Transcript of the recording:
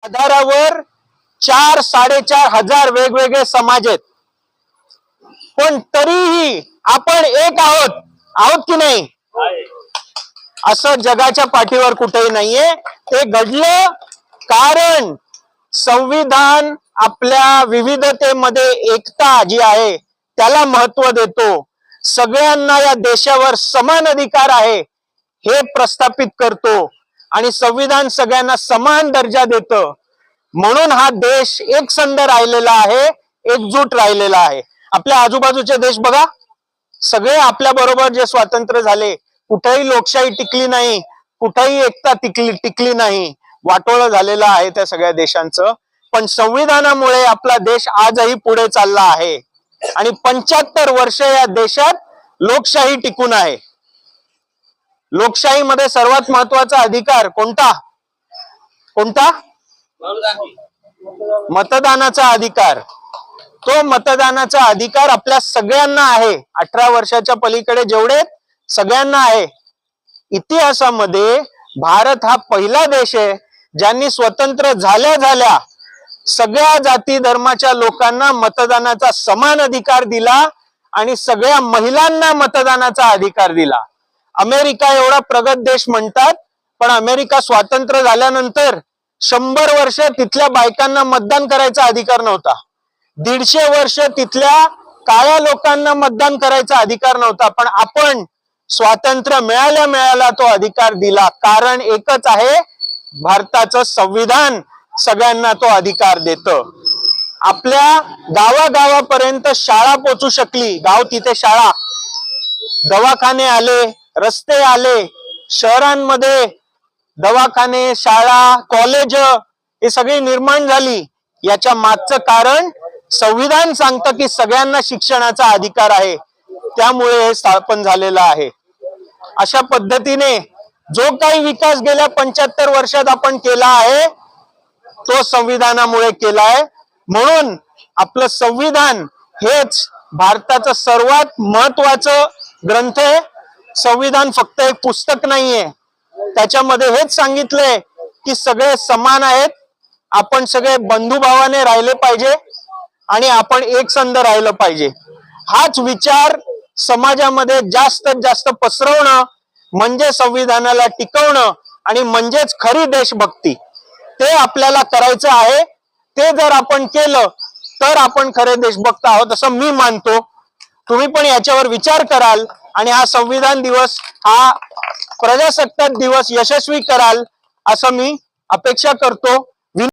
आधारावर 4-4.5 वेगवेगळे समाज आहेत, पण तरीही आपण एक आहोत की नाही? असं जगाच्या पाठीवर कुठेही नाहीये. ते घडलं कारण संविधान आपल्या विविधतेमध्ये एकता जी आहे त्याला महत्व देतो. सगळ्यांना या देशावर समान अधिकार आहे हे प्रस्थापित करतो आणि संविधान सगळ्यांना समान दर्जा देतं. म्हणून हा देश एकसंध राहिलेला आहे, एकजूट राहिलेला आहे. आपल्या आजूबाजूचे देश बघा, सगळे आपल्या बरोबर जे स्वातंत्र्य झाले, कुठेही लोकशाही टिकली नाही, कुठेही एकता टिकली नाही, वाटोळं झालेलं आहे त्या सगळ्या देशांचं. पण संविधानामुळे आपला देश आजही पुढे चालला आहे आणि 75 वर्ष या देशात लोकशाही टिकून आहे. लोकशाहीमध्ये सर्वात महत्वाचा अधिकार कोणता? मतदानाचा अधिकार. तो मतदानाचा अधिकार आपल्या सगळ्यांना आहे. 18 वर्षाच्या पलीकडे जेवढे सगळ्यांना आहे. इतिहासामध्ये भारत हा पहिला देश आहे ज्यांनी स्वतंत्र झाल्या सगळ्या जाती धर्माच्या लोकांना मतदानाचा समान अधिकार दिला आणि सगळ्या महिलांना मतदानाचा अधिकार दिला. अमेरिका एवढा प्रगत देश म्हणतात, पण अमेरिका स्वातंत्र्य झाल्यानंतर 100 वर्ष तिथल्या बायकांना मतदान करायचा अधिकार नव्हता. 150 वर्ष तिथल्या काळ्या लोकांना मतदान करायचा अधिकार नव्हता. पण आपण स्वातंत्र्य मिळाल्या तो अधिकार दिला. कारण एकच आहे, भारताचं संविधान सगळ्यांना तो अधिकार देतं. आपल्या गावागावापर्यंत शाळा पोचू शकली. गाव तिथे शाळा, दवाखाने आले, रस्ते आले, शहरांमध्ये दवाखाने, शाळा, कॉलेज हे सगळी निर्माण झाली. याच्या मागचं कारण संविधान सांगतं की सगळ्यांना शिक्षणाचा अधिकार आहे, त्यामुळे हे स्थापन झालेलं आहे. अशा पद्धतीने जो काही विकास गेल्या 75 वर्षात आपण केला आहे तो संविधानामुळे केलाय. म्हणून आपलं संविधान हेच भारताचं सर्वात महत्वाचं ग्रंथ आहे. संविधान फक्त एक पुस्तक नाहीये, त्याच्यामध्ये हेच सांगितलंय की सगळे समान आहेत, आपण सगळे बंधुभावाने राहिले पाहिजे आणि आपण एकसंध राहिलं पाहिजे. हाच विचार समाजामध्ये जास्तीत जास्त पसरवणं म्हणजे संविधानाला टिकवणं आणि म्हणजेच खरी देशभक्ती. ते आपल्याला करायचं आहे. ते जर आपण केलं तर आपण खरे देशभक्त आहोत असं मी मानतो. तुम्ही पण याच्यावर विचार कराल आणि हा संविधान दिवस, हा प्रजासत्ताक दिवस यशस्वी कराल असं मी अपेक्षा करतो.